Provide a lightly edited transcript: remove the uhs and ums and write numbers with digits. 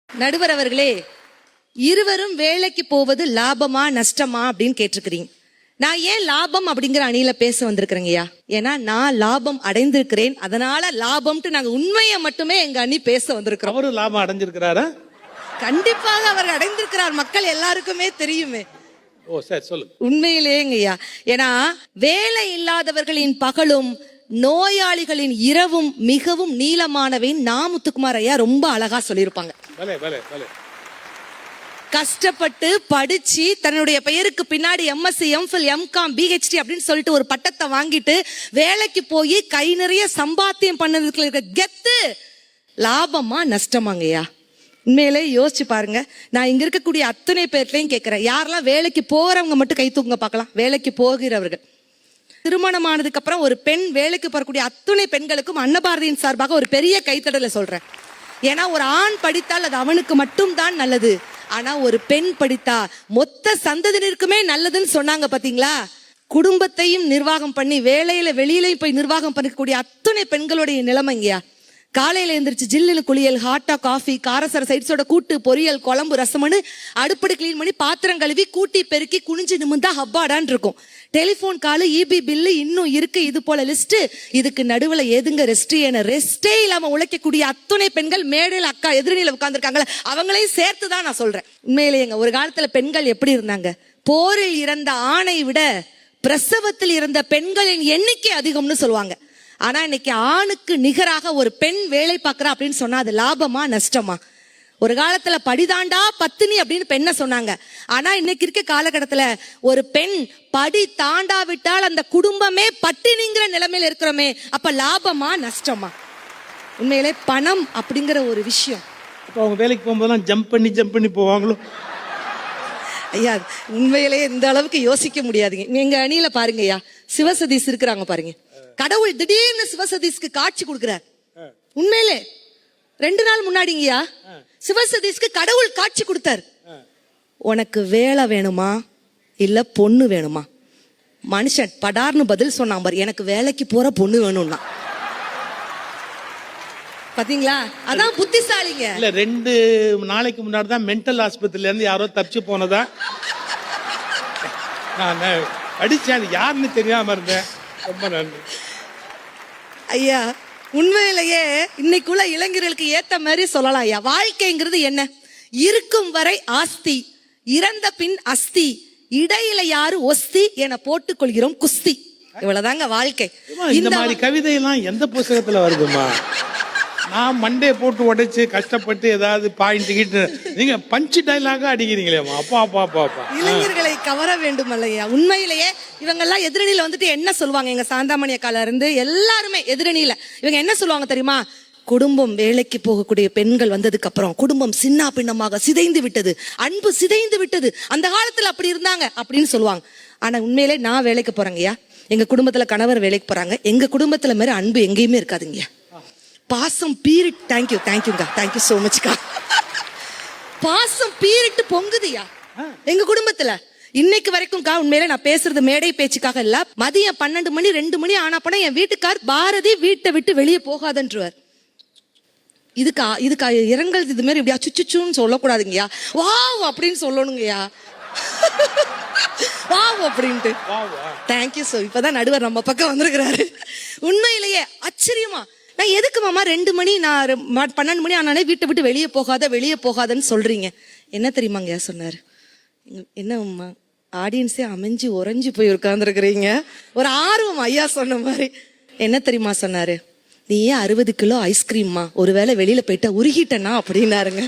நடுவர் அவர்களே, இருவரும் வேலைக்கு போவது லாபமா நஷ்டமா அப்படின்னு கேட்டிருக்கிறீங்க. நான் ஏன் லாபம் அப்படிங்கிற அணியில பேச வந்திருக்கிறேங்கய்யா, ஏன்னா நான் லாபம் அடைந்திருக்கிறேன். அதனால லாபம்ட்டு நாங்க உண்மையை மட்டுமே எங்க அணி பேச வந்திருக்கிறோம். அவரு லாபம் அடைஞ்சிருக்கிறாரா? கண்டிப்பாக அவர் அடைந்திருக்கிறார், மக்கள் எல்லாருக்குமே தெரியுமே. ஓ சரி, சொல்லு. உண்மையிலேங்கய்யா, ஏன்னா வேலை இல்லாதவர்களின் பகலும் நோயாளிகளின் இரவும் மிகவும் நீளமானவை. முத்துக்குமார் ஐயா ரொம்ப அழகா சொல்லியிருப்பாங்க. கஷ்டப்பட்டு படிச்சு தன்னுடைய பெயருக்கு பின்னாடி எம்எஸ்சி, எம்ஃபில், எம்காம், பிஹெச்டி அப்படின்னு சொல்லிட்டு ஒரு பட்டத்தை வாங்கிட்டு வேலைக்கு போய் கை நிறைய சம்பாத்தியம் பண்ணதுக்கு இருக்க கெத்து லாபமா நஷ்டமாங்கய்யா? உண்மையிலே யோசிச்சு பாருங்க. நான் இங்க இருக்கக்கூடிய அத்தனை பேர்லையும் கேட்கிறேன், யாரெல்லாம் வேலைக்கு போறவங்க மட்டும் கை தூக்குங்க பார்க்கலாம். வேலைக்கு போகிறவர்கள், திருமணமானதுக்கு அப்புறம் ஒரு பெண் வேலைக்கு போறக்கூடிய அத்தனை பெண்களுக்கும் அன்னபாரதியின் சார்பாக ஒரு பெரிய கைத்தடலை சொல்றேன். ஏன்னா ஒரு ஆண் படித்தால் அது அவனுக்கு மட்டும் தான் நல்லது, ஆனா ஒரு பெண் படித்தா மொத்த சந்ததியினருக்குமே நல்லதுன்னு சொன்னாங்க பாத்தீங்களா? குடும்பத்தையும் நிர்வாகம் பண்ணி வேலையில வெளியிலையும் போய் நிர்வாகம் பண்ணக்கூடிய அத்தனை பெண்களுடைய நிலைமைங்கயா. காலையில எழுந்திரிச்சு ஜில்லுன்னு குளியல், ஹாட்டா காஃபி, காரசர சைட்ஸோட கூட்டு, பொரியல், குழம்பு, ரசம்னு அடுப்படி கிளீன் பண்ணி பாத்திரம் கழுவி கூட்டி பெருக்கி குனிஞ்சு நிமிந்தா ஹப்பாடான் இருக்கும். டெலிபோன் காலு, இபி பில்லு இன்னும் இருக்கு, இது போல லிஸ்ட். இதுக்கு நடுவுல எதுங்க ரெஸ்ட்? என ரெஸ்டே இல்லாம உழைக்கக்கூடிய அத்தனை பெண்கள் மேடையில் அக்கா எதிரணியில உட்கார்ந்துருக்காங்களே, அவங்களையும் சேர்த்துதான் நான் சொல்றேன். உண்மையிலேங்க ஒரு காலத்துல பெண்கள் எப்படி இருந்தாங்க? போரில் இறந்த ஆணை விட பிரசவத்தில் இறந்த பெண்களின் எண்ணிக்கை அதிகம்னு சொல்லுவாங்க. ஆனா இன்னைக்கு ஆணுக்கு நிகராக ஒரு பெண் வேலை பார்க்கறா அப்படின்னு சொன்னா அது லாபமா நஷ்டமா? ஒரு காலத்துல படிதாண்டா பத்தினி அப்படின்னு பெண்ணை சொன்னாங்க. ஆனா இன்னைக்கு இருக்க காலகட்டத்துல ஒரு பெண் படி தாண்டாவிட்டால் அந்த குடும்பமே பட்டினிங்கிற நிலைமையில இருக்கிறோமே, அப்ப லாபமா நஷ்டமா? உண்மையிலே பணம் அப்படிங்கிற ஒரு விஷயம். அப்ப அவங்க வேலைக்கு போகும்போதெல்லாம் ஜம்ப் பண்ணி போவாங்களோ? ஐயா உண்மையிலேயே இந்த அளவுக்கு யோசிக்க முடியாதுங்க. எங்க அணியில பாருங்க ஐயா, சிவசதீஷ் இருக்கிறாங்க பாருங்க. கடவுள் திடீர்னு சிவசதீஷ்க்கு காட்சி கொடுக்கிறார். உண்மையிலே 2 நாள் முன்னாடிங்கய்யா சிவசதீஷ்க்கு கடவுள் காட்சி கொடுத்தார். உனக்கு வேலை வேணுமா இல்ல பொண்ணு வேணுமா? மனுஷன் படார்னு பதில் சொன்னான் பாரு, எனக்கு வேலைக்கு போற பொண்ணு வேணும்னா. பாத்தீங்களா? அதான் புத்திசாலிங்க. இல்ல 2 நாளைக்கு முன்னாடி தான் மென்டல் ஆஸ்பத்திரியில இருந்து யாரோ தப்பிச்சு போனதா நான் அடிச்சேன், யாருன்னு தெரியாம இருந்தேன். ரொம்ப நன்றி ஐயா. உண்மையிலேயே இன்னைக்குள்ள இளைஞர்களுக்கு ஏத்த மாதிரி சொல்லலாம் ஐயா. வாழ்க்கைங்கிறது என்ன? இருக்கும் வரை ஆஸ்தி, இறந்த பின் அஸ்தி, இடையில யாரு ஒஸ்தி என போட்டுக் கொள்கிறோம் குஸ்தி. இவ்வளவுதாங்க வாழ்க்கை. இந்த மாதிரி கவிதையெல்லாம் எந்த புத்தகத்துல வருதுமா? நான் மண்டே போட்டு உடைச்சு கஷ்டப்பட்டு ஏதாவது பாயிண்ட் கிட்டு நீங்க பஞ்சு டைலாக அடிக்கிறீங்களேமா? அப்பா அப்பா அப்பா அப்பா. இளைஞர்களை கவர வேண்டும் இல்லையா? உண்மையிலேயே இவங்க எல்லாம் எதிரணியில வந்துட்டு என்ன சொல்லுவாங்க? எங்க சாந்தாமணி அக்கால இருந்து எல்லாருமே எதிரணியில இவங்க என்ன சொல்லுவாங்க தெரியுமா? குடும்பம், வேலைக்கு போகக்கூடிய பெண்கள் வந்ததுக்கு அப்புறம் குடும்பம் சின்ன பின்னமாக சிதைந்து விட்டது, அன்பு சிதைந்து விட்டது, அந்த காலத்துல அப்படி இருந்தாங்க அப்படின்னு சொல்லுவாங்க. ஆனா உண்மையிலே நான் வேலைக்கு போறேங்கய்யா, எங்க குடும்பத்துல கணவர் வேலைக்கு போறாங்க. எங்க குடும்பத்துல மாதிரி அன்பு எங்கேயுமே இருக்காதுங்கய்யா. பாசம் பீரிட், தேங்க்யூங்க, தேங்க்யூ சோ மச்க்கா. பாசம் பீரிட்டு பொங்குதுயா எங்க குடும்பத்துல இன்னைக்கு வரைக்கும். உண்மையில நான் பேசுறது மேடை பேச்சுக்காக இல்ல. மதியம் 12 மணி 2 மணி ஆனா போனா என் வீட்டுக்கார் பாரதி வீட்டை விட்டு வெளியே போகாதன்றுவார். இதுக்கா இரங்கல் இது மாதிரி இப்படியா சுச்சுன்னு சொல்லக்கூடாதுங்கய்யா. வாவ் அப்படின்னு சொல்லணுங்கய்யா. வாவ் அப்படின்ட்டு தேங்க்யூ. சோ இப்பதான் நடுவர் நம்ம பக்கம் வந்திருக்கிறாரு. உண்மையிலேயே ஆச்சரியமா, நான் எதுக்கு மாமா 2 மணி நான் 12 மணி ஆனாலே வீட்டை விட்டு வெளியே போகாதன்னு சொல்றீங்க? என்ன தெரியுமாங்கய்யா சொன்னாரு? என்ன ஆடியன்ஸே அமைஞ்சு உறைஞ்சு போய் உட்கார்ந்துருக்கிறீங்க. ஒரு ஆர்வம் ஐயா சொன்ன மாதிரி. என்ன தெரியுமா சொன்னாரு? நீ 60 கிலோ ஐஸ்கிரீம்மா, ஒருவேளை வெளியில போயிட்டா உருகிட்டனா அப்படின்னாருங்க.